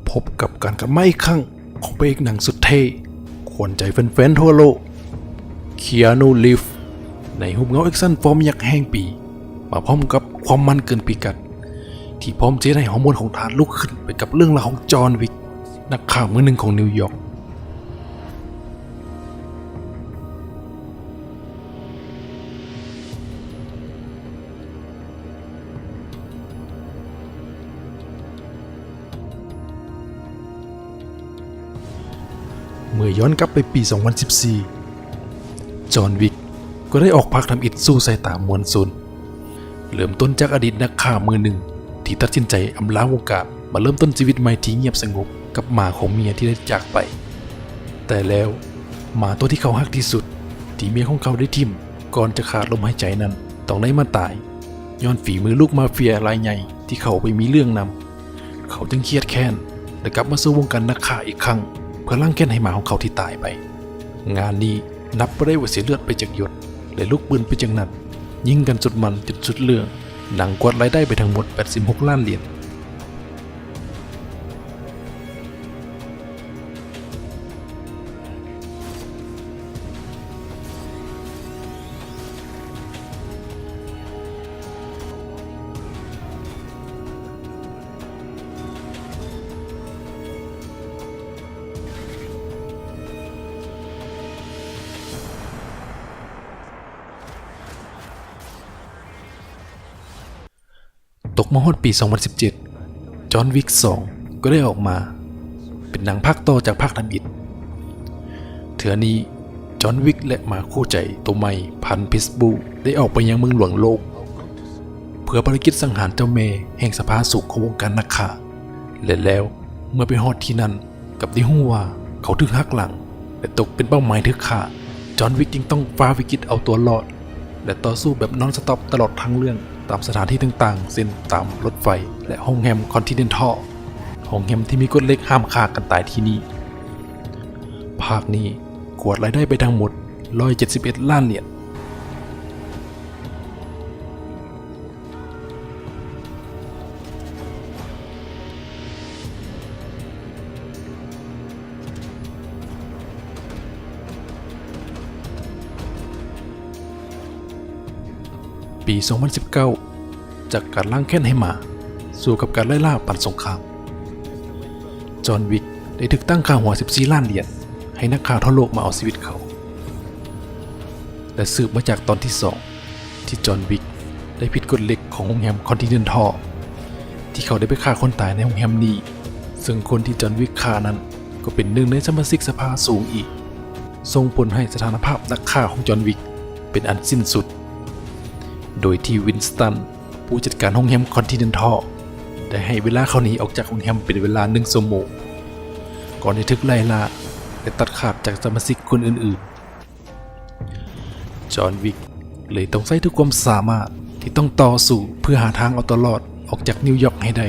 พบกับการกลับมาอีกครั้งของพระเอกหนังสุดเท่ขวัญใจแฟนๆทั่วโลกเคียนูรีฟในหุบเงาแอคชั่นฟอร์มยักษ์แห่งปีมาพร้อมกับความมันเกินพิกัดที่พร้อมจะให้ฮอร์โมนของทานลุกขึ้นไปกับเรื่องราวของจอห์นวิกนักข่าวมือหนึ่งของนิวยอร์กเมื่อย้อนกลับไปปี 2014 จอห์นวิกก็ได้ออกพากทำอิฐสู้สายตามวลชนเริ่มต้นจากอดีตนักฆ่ามือหนึ่งที่ตัดสินใจอำลาวงการมาเริ่มต้นชีวิตใหม่ที่เงียบสงบกับหมาของเมียที่ได้จากไปแต่แล้วหมาตัวที่เขาฮักที่สุดที่เมียของเขาได้ทิ่มก่อนจะขาดลมหายใจนั้นต้องได้มาตายย้อนฝีมือลูกมาเฟียรายใหญ่ที่เขาไปมีเรื่องนำเขาจึงเครียดแค้นและกลับมาสู่วงการนักฆ่าอีกครั้งเพื่อล้างแค้นให้หมาของเขาที่ตายไปงานนี้นับไม่ได้ว่าเสียเลือดไปจากหยดและลูกปืนไปจากนัดยิงกันสุดมันจนสุดเรื่องหนังกวาดรายได้ไปทั้งหมด86 ล้านเหรียญตกมาฮอดปี 2017 จอห์นวิก 2 ก็ได้ออกมาเป็นหนังภาคต่อจากภาคทำอิฐเถื่อนี้จอห์นวิกและหมาคู่ใจตัวใหม่พันธุ์พิทบูลได้ออกไปยังเมืองหลวงโลกเพื่อภารกิจสังหารเจ้าแม่แห่งสภาสุขของวงการนักฆ่าและแล้วเมื่อไปฮอดที่นั่นกับที่ฮู้ว่าเขาถูกหักหลังและตกเป็นเป้าหมายถูกฆ่าจอห์นวิกจึงต้องฝ่าวิกฤตเอาตัวรอดและต่อสู้แบบนอนสต็อปตลอดทั้งเรื่องตามสถานที่ต่างๆเช่นตามรถไฟและโรงแรมคอนติเนนทัลโรงแรมที่มีกฎเหล็กห้ามฆ่ากันตายที่นี่ภาคนี้กวาดรายได้ไปทั้งหมด171 ล้านเหรียญปี 2019 จากการล้างแค้นให้หมาสู่กับการไล่ล่าปั่นสงครามจอห์นวิกได้ถูกตั้งค่าหัว14 ล้านเหรียญให้นักข่าวทั่วโลกมาเอาชีวิตเขาและสืบมาจากตอนที่ 2 ที่จอห์นวิกได้ผิดกฎเหล็กของโรงแรมคอนติเนนทัลที่เขาได้ไปฆ่าคนตายในโรงแรมนี้ซึ่งคนที่จอห์นวิกฆ่านั้นก็เป็นหนึ่งในสมาชิกสภาสูงอีกส่งผลให้สถานภาพนักฆ่าของจอห์นวิกเป็นอันสิ้นสุดโดยที่วินสตันผู้จัดการโรงแรมคอนติเนนทัลได้ให้เวลาเขาหนีออกจากโรงแรมเป็นเวลา1 ชั่วโมงก่อนที่ถูกไล่ล่าและตัดขาดจากสมาชิกคนอื่นๆจอห์นวิกเลยต้องใช้ทุกความสามารถที่ต้องต่อสู้เพื่อหาทางเอาตัวรอดออกจากนิวยอร์กให้ได้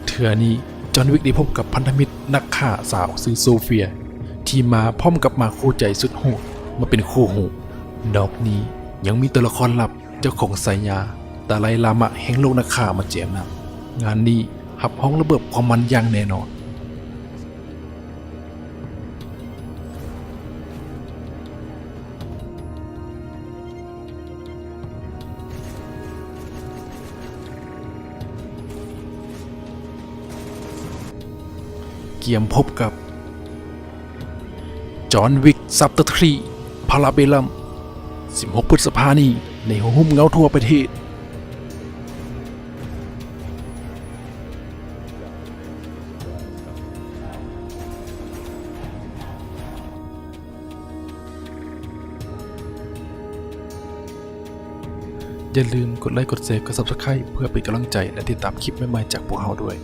เทื่อนี้จอห์นวิกได้พบกับพันธมิตรนักฆ่าสาวชื่อโซเฟียที่มาพร้อมกับหมาคู่ใจสุดโหดมาเป็นคู่หูนอกนี้ยังมีตัวละครลับเจ้าของสายยาดาไลลามะแห่งโลกนักฆ่ามาแจมนำงานนี้หับห้องระเบิดความมันอย่างแน่นอนเกียมพบกับจอห์นวิกซัปเตอร์3พาราเบลัม16 พฤษภาคมนี้ในหุ้มเงาทั่วประเทศอย่าลืมกดไลค์กดแชร์กด Subscribe เพื่อเป็นกำลังใจและติดตามคลิปใหม่ๆจากพวกเราด้วย